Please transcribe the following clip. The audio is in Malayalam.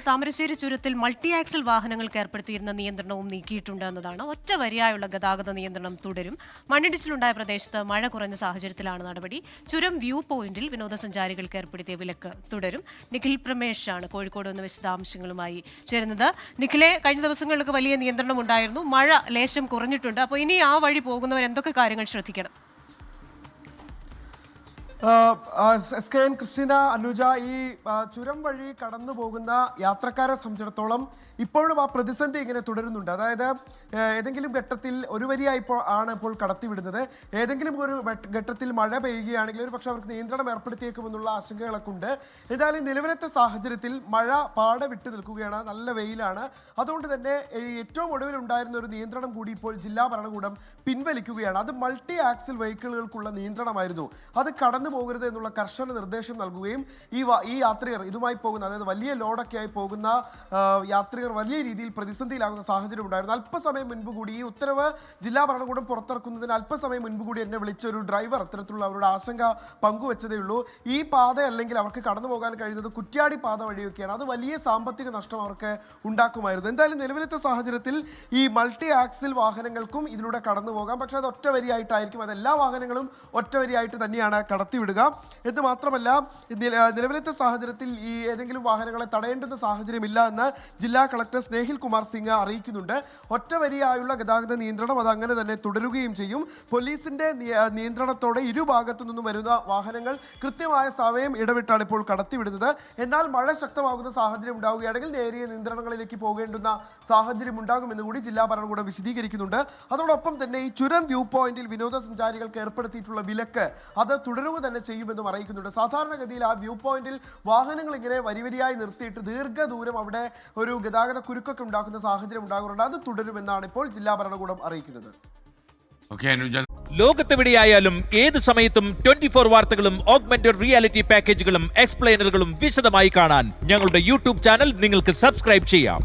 താമരശ്ശേരി ചുരത്തിൽ മൾട്ടി ആക്സിൽ വാഹനങ്ങൾക്ക് ഏർപ്പെടുത്തിയിരുന്ന നിയന്ത്രണവും നീക്കിയിട്ടുണ്ട് എന്നതാണ്. ഒറ്റ വരിയായുള്ള ഗതാഗത നിയന്ത്രണം തുടരും. മണ്ണിടിച്ചിലുണ്ടായ പ്രദേശത്ത് മഴ കുറഞ്ഞ സാഹചര്യത്തിലാണ് നടപടി. ചുരം വ്യൂ പോയിന്റിൽ വിനോദസഞ്ചാരികൾക്ക് ഏർപ്പെടുത്തിയ വിലക്ക് തുടരും. നിഖിൽ പ്രമേഷ് ആണ് കോഴിക്കോട് നിന്ന് വിശദാംശങ്ങളുമായി ചേരുന്നത്. നിഖിലെ, കഴിഞ്ഞ ദിവസങ്ങളിലൊക്കെ വലിയ നിയന്ത്രണം ഉണ്ടായിരുന്നു. മഴ ലേശം കുറഞ്ഞിട്ടുണ്ട്. അപ്പോൾ ഇനി ആ വഴി പോകുന്നവർ എന്തൊക്കെ കാര്യങ്ങൾ ശ്രദ്ധിക്കണം? SKN ക്രിസ്റ്റീന, അനുജ, ഈ ചുരം വഴി കടന്നു പോകുന്ന യാത്രക്കാരെ സംബന്ധിച്ചിടത്തോളം ഇപ്പോഴും ആ പ്രതിസന്ധി ഇങ്ങനെ തുടരുന്നുണ്ട്. അതായത് ഏതെങ്കിലും ഘട്ടത്തിൽ ഒരു വരിയായി ആണ് ഇപ്പോൾ കടത്തിവിടുന്നത്. ഏതെങ്കിലും ഒരു ഘട്ടത്തിൽ മഴ പെയ്യുകയാണെങ്കിൽ ഒരു പക്ഷേ അവർക്ക് നിയന്ത്രണം ഏർപ്പെടുത്തിയേക്കുമെന്നുള്ള ആശങ്കകളൊക്കെ ഉണ്ട്. ഏതായാലും നിലവിലത്തെ സാഹചര്യത്തിൽ മഴ പാടെ വിട്ടു നിൽക്കുകയാണ്, നല്ല വെയിലാണ്. അതുകൊണ്ട് തന്നെ ഏറ്റവും ഒടുവിൽ ഉണ്ടായിരുന്ന ഒരു നിയന്ത്രണം കൂടി ഇപ്പോൾ ജില്ലാ ഭരണകൂടം പിൻവലിക്കുകയാണ്. അത് മൾട്ടി ആക്സിൽ വെഹിക്കിളുകൾക്കുള്ള നിയന്ത്രണമായിരുന്നു. അത് കടന്നു പോകരുത് എന്നുള്ള കർശന നിർദ്ദേശം നൽകുകയും ഈ യാത്രികർ ഇതുമായി പോകുന്ന, അതായത് വലിയ ലോഡൊക്കെയായി പോകുന്ന യാത്രികർ വലിയ രീതിയിൽ പ്രതിസന്ധിയിലാകുന്ന സാഹചര്യം ഉണ്ടായിരുന്നു. അല്പസമയം മുൻപ് കൂടി ഈ ഉത്തരവ് ജില്ലാ ഭരണകൂടം പുറത്തിറക്കുന്നതിന് അല്പസമയം മുൻപ് കൂടി എന്നെ വിളിച്ച ഒരു ഡ്രൈവർ അത്തരത്തിലുള്ള അവരുടെ ആശങ്ക പങ്കുവെച്ചതേ ഉള്ളൂ. ഈ പാത അല്ലെങ്കിൽ അവർക്ക് കടന്നു പോകാൻ കഴിയുന്നത് കുറ്റ്യാടി പാത വഴിയൊക്കെയാണ്. അത് വലിയ സാമ്പത്തിക നഷ്ടം അവർക്ക് ഉണ്ടാക്കുമായിരുന്നു. എന്തായാലും നിലവിലത്തെ സാഹചര്യത്തിൽ ഈ മൾട്ടി ആക്സിൽ വാഹനങ്ങൾക്കും ഇതിലൂടെ കടന്നു പോകാം. പക്ഷേ അത് ഒറ്റ വരിയായിട്ടായിരിക്കും. അത് എല്ലാ വാഹനങ്ങളും ഒറ്റ വരിയായിട്ട് തന്നെയാണ് കടത്തിവിടുക. എന്ന് മാത്രമല്ല, നിലവിലത്തെ സാഹചര്യത്തിൽ ഈ ഏതെങ്കിലും വാഹനങ്ങളെ തടയേണ്ടുന്ന സാഹചര്യമില്ല എന്ന് ജില്ലാ കളക്ടർ സ്നേഹിൽ കുമാർ സിംഗ് അറിയിക്കുന്നുണ്ട്. ഒറ്റ വരിയായുള്ള ഗതാഗത നിയന്ത്രണം അത് അങ്ങനെ തന്നെ തുടരുകയും ചെയ്യും. പോലീസിന്റെ നിയന്ത്രണത്തോടെ ഇരുഭാഗത്തു നിന്നും വരുന്ന വാഹനങ്ങൾ കൃത്യമായ സമയം ഇടവിട്ടാണ് ഇപ്പോൾ കടത്തിവിടുന്നത്. എന്നാൽ മഴ ശക്തമാകുന്ന സാഹചര്യം ഉണ്ടാവുകയാണെങ്കിൽ നേരിയ നിയന്ത്രണങ്ങളിലേക്ക് പോകേണ്ടുന്ന സാഹചര്യം ഉണ്ടാകുമെന്ന് കൂടി ജില്ലാ ഭരണകൂടം വിശദീകരിക്കുന്നുണ്ട്. അതോടൊപ്പം തന്നെ ഈ ചുരം വ്യൂ പോയിന്റിൽ വിനോദസഞ്ചാരികൾക്ക് ഏർപ്പെടുത്തിയിട്ടുള്ള വിലക്ക് അത് തുടരുക തന്നെ ചെയ്യുമെന്നും അറിയിക്കുന്നുണ്ട്. സാധാരണഗതിയിൽ ആ വ്യൂ പോയിന്റിൽ വാഹനങ്ങൾ ഇങ്ങനെ വരിവരിയായി നിർത്തിയിട്ട് ദീർഘദൂരം അവിടെ ഒരു ഗതാഗത കുരുക്കൊക്കെ ഉണ്ടാക്കുന്ന സാഹചര്യം ഉണ്ടാകുന്നുണ്ട്. അത് തുടരുമെന്നാണ് ഇപ്പോൾ ജില്ലാ ഭരണകൂടം അറിയിക്കുന്നത്. ലോകത്തെവിടെയായാലും ഏത് സമയത്തും 24 വാർത്തകളും ഓഗ്മെന്റഡ് റിയാലിറ്റി പാക്കേജുകളും എക്സ്പ്ലെയിനറുകളും വിശദമായി കാണാൻ ഞങ്ങളുടെ യൂട്യൂബ് ചാനൽ നിങ്ങൾക്ക് സബ്സ്ക്രൈബ് ചെയ്യാം.